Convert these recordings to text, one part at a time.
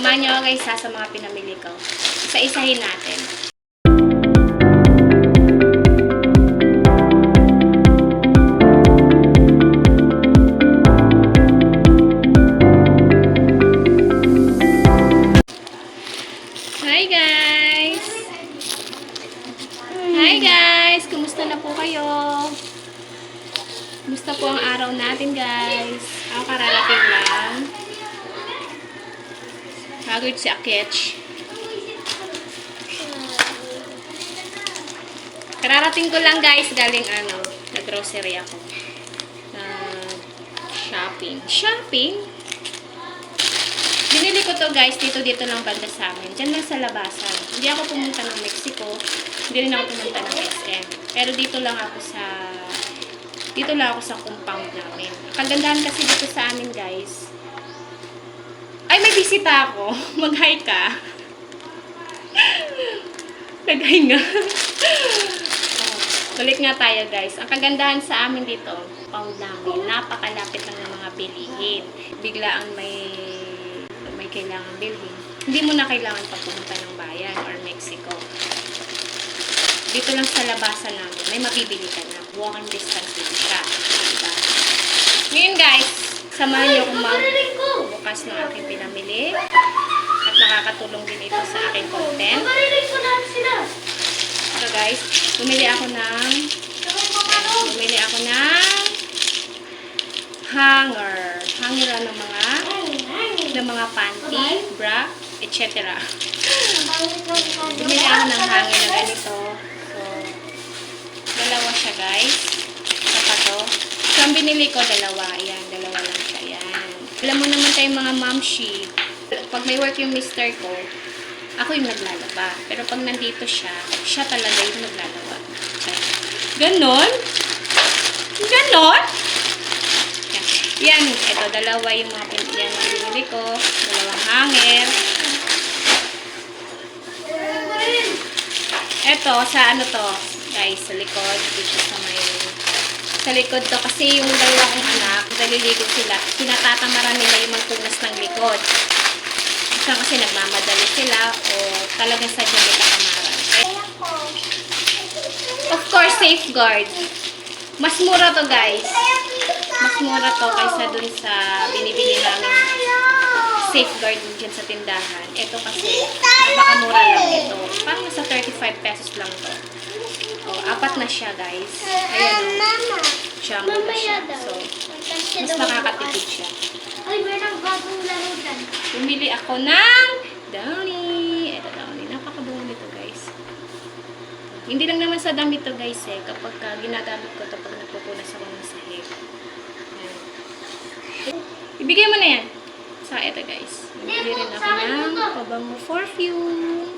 Samahan niyo ako guys sa mga pinamili ko. Isa-isahin natin. Hi guys! Hi guys! Kumusta na po kayo? Kumusta po ang araw natin guys? Ako kararating lang. Pagod si Akech. Kararating ko lang guys, galing nag-grocery ako. Shopping. Shopping? Binili ko to guys, dito lang banda sa amin. Diyan lang sa labasan. Hindi ako pumunta ng Mexico. Hindi rin ako pumunta ng SM. Pero dito lang ako sa compound namin. Kagandahan kasi dito sa amin guys. Ay, may bisita ako. Mag-hi ka. Nag-hi nga. Balik nga tayo guys. Ang kagandahan sa amin dito, compound namin, napakalapit lang ng mga bilihin. Biglaan may kailangan bilhin. Hindi mo na kailangan pa pumunta ng bayan or Mexico. Dito lang sa labasan namin, may mabibili ka na. Walking distance dito siya. Diba? Ngayon guys, samahan niyo kung magbukas ng aking pinamili. At nakakatulong din ito sa aking content. So guys, bumili ako ng hanger. Hanger ng mga panty, bra, etc. Bumili ako ng hanger na ganito. So, dalawa siya guys. Saka to. So, ang binili ko, dalawa. Ayan, dalawa lang siya. Ayan. Alam mo naman tayong mga mamshi. Pag may work yung mister ko, ako yung naglalaba. Pero pag nandito siya talaga yung naglalaba. Ganon? Ganon? Yan, ito, dalawa yung mga binili ko. Dalawang hanger. Ito, sa to, guys, sa likod. Dito sa likod to. Kasi yung dalawa kong anak, naliligo sila. Pinatatamaran nila yung magpunas ng likod. Kasi nagmamadali sila o talagang sa dyan may katamaran. Of course, safeguard. Mas mura to, guys. Mas mura to kaysa dun sa binibili namin safeguard dyan sa tindahan. Ito kasi, napakamura lang ito. Parang nasa 35 pesos lang to. O, apat na siya, guys. Ayan o. Jumbo na siya. So, mas nakakatipid siya. Ay, may nagbagong laro dyan. Bumili ako ng Downy. Ito, Downy. Napakabango nito, guys. Hindi lang naman sa damit to, guys, eh. Kapag ginagamit ko to pag nagpupunas ako ng sahig. Ibigay mo na yan. So, ito guys. Bumili rin ako ng pabango perfume.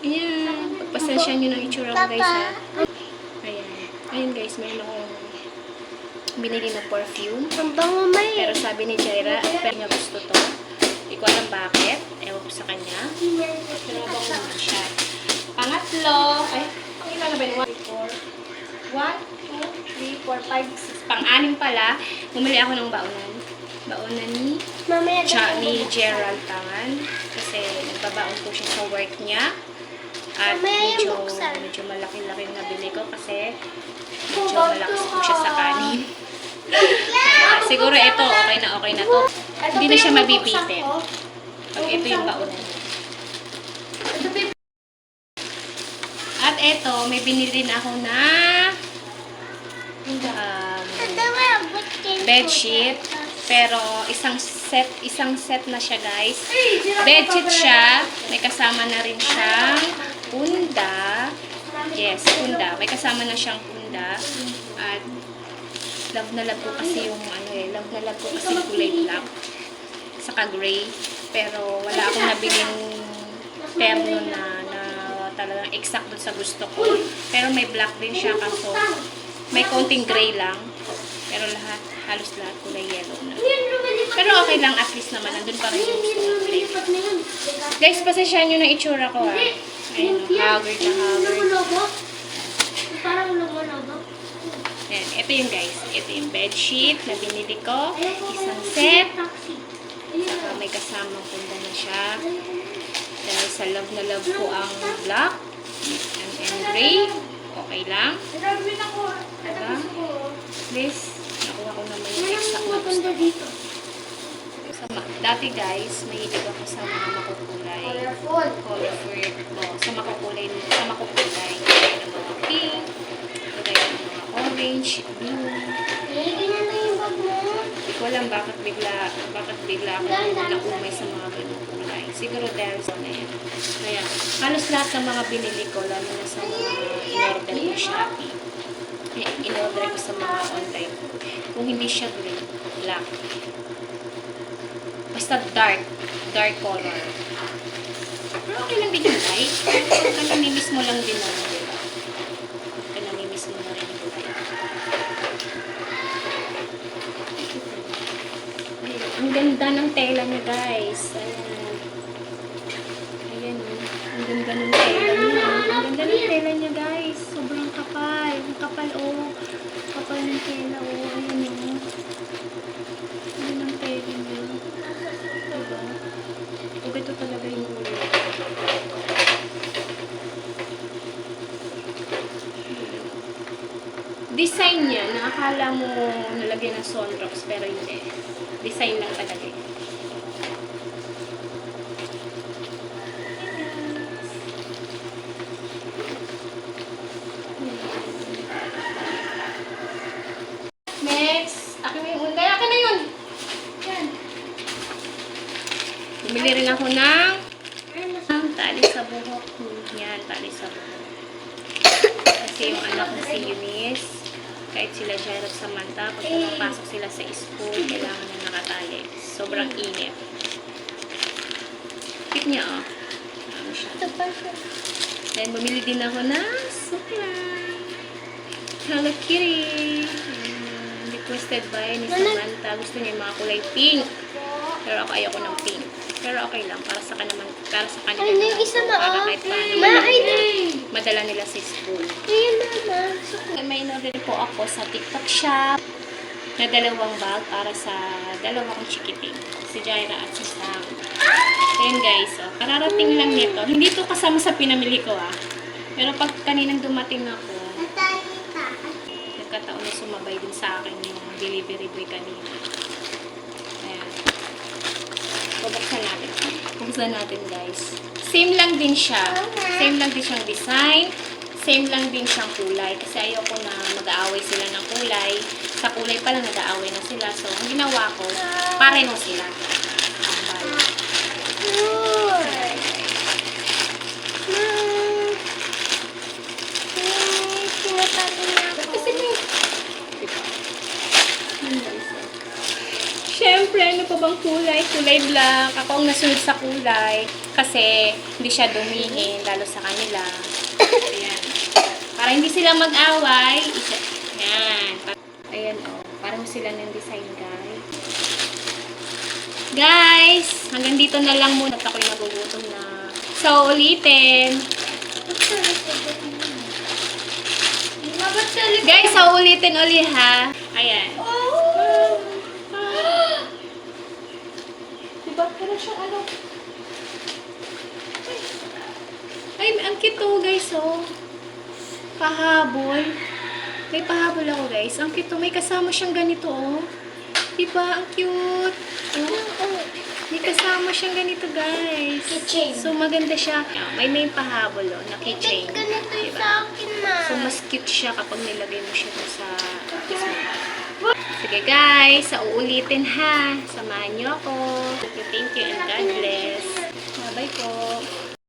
Ayan. Pagpasensya nyo ng itsura ko guys ha. Ayan. Ayan guys. Mayroon akong binili ng perfume. Pero sabi ni Jaira, pero niya gusto to. Hindi ko alam bakit. Ewan ko sa kanya. Pero mabango naman siya. Pangatlo. Ay, ilan na ba yun? 1, 2, 3, 4, 5, 6. Pang-anim pala. Bumili ako ng baonan. Baonan ni Gerald Tangan. Kasi nagbabaon ko siya sa work niya. At medyo malaki-laki yung nabili ko kasi medyo malakas po siya sa kanin. Siguro ito, okay na to. Hindi na siya mabibitin. Pag ito yung baonan. At ito, may binili na ako na bedsheet. Pero isang set na siya guys. Bedsheet siya. May kasama na rin siyang punda. Yes, punda. May kasama na siyang punda. At love na love ko kasi yung love na love ko kasi yung kulay black. Saka gray. Pero wala akong nabiling terno na talagang exact dun sa gusto ko. Pero may black din siya kaso may konting gray lang. Pero halos lahat kulay yellow na. Pero okay lang, at least naman nandun pa rin yung gusto ng flavor. Guys, pasensyahan nyo ng itsura ko ha. Ayun, haggard na haggard. Parang logo-logo. Ayan, ito yung guys. Ito yung bedsheet na binili ko. Isang set. may kasamang punda na siya. Dahil sa love na love ko ang black and gray. Okay lang. Diba? Please, nakuha ko naman yung exact na gusto. dito. Dati guys, mahilig ako sa mga makukulay. Colorful. Colorful. Sa makukulay. Kaya ng mga pink. Kaya ng mga orange, blue. Ganyan na yung bag mo. Hindi ko alam bakit bigla ako naumay sa mga ganung kulay. Siguro dahil sa na yan. Kaya, halos lahat ng mga binili ko, lalo na sa mga in-order ko Shopee. In-order ko sa mga online. Kung hindi siya green, black. Basta dark color. Pero okay lang din yung light. Pagka namimiss mo lang din naman, diba? Pagka namimiss mo na rin yung light. Ang ganda ng tela niya, guys. Ayan. Ayan, oh. Ang ganda ng tela niya. Ang ganda ng tela niya, guys. Sobrang kapal. Ang kapal, oh. Kapal ng tela, oh. Ayan, oh. Ayan ang tela niya. Diba? O, ito talaga yung ulo. Design niya, na akala mo nalagyan ng sunrocks, pero hindi. Design lang talaga. Next, akin na yung ulay. Akin na yun! Yan. Bumili rin ako ng tali sa buhok. Yan, tali sa buhok. Kasi yung anak ko si Eunice, kahit sila Jairus Samantha, pag pumapasok sila sa school, kailangan na nakatali. Sobrang init. Cute niya, oh. Ano siya. Then, bumili din ako ng supply. Hello Kitty. Requested by ni Samantha. Gusto niya yung mga kulay pink. Pero ako ayoko ng pink. Pero okay lang. Para sa kanila naman. Para kahit paano. Madala nila sa school. May in-order po ako sa TikTok shop na dalawang bag para sa dalawa kong chikiting. Si Jaira at si Sam. Ayan guys. Oh, kararating lang nito. Hindi to kasama sa pinamili ko ah. Pero pag kaninang dumating ako, nagkataon na sumabay din sa akin yung delivery boy kanina. Ayan. Bubuksan natin guys. Same lang din siya. Same lang din siyang design. Same lang din siyang kulay. Kasi ayoko na mag-aaway sila ng kulay. Sa kulay pa lang nag-aaway na sila. So, ang ginawa ko, pareho sila. Siyempre, ano pa bang kulay? Kulay black. Ako ang nasunod sa kulay. Kasi, hindi siya dumihin, lalo sa kanila. Ayan. Para hindi sila mag-away, Ayan. Ayan, oh. Parang sila ng design, guys. Guys, hanggang dito na lang muna. Ako'y nagugutom na. So, ulitin. Guys, so ulitin ulit, ha? Ayan. Diba? Pero siya, ano? Ay, ang cute to, guys, oh. Pahabol. May pahabol ako, guys. Ang cute to. May kasama siyang ganito, oh. Diba? Ang cute. Oh. May kasama siyang ganito, guys. Keychain. So, maganda siya. May pahabol, oh, na keychain. Ganito yung Diba? sa akin, ma. So, mas cute siya kapag nilagay mo siya sa Sige, guys. Sa uulitin, ha. Samahan niyo ako. Thank you, and God bless. Bye po.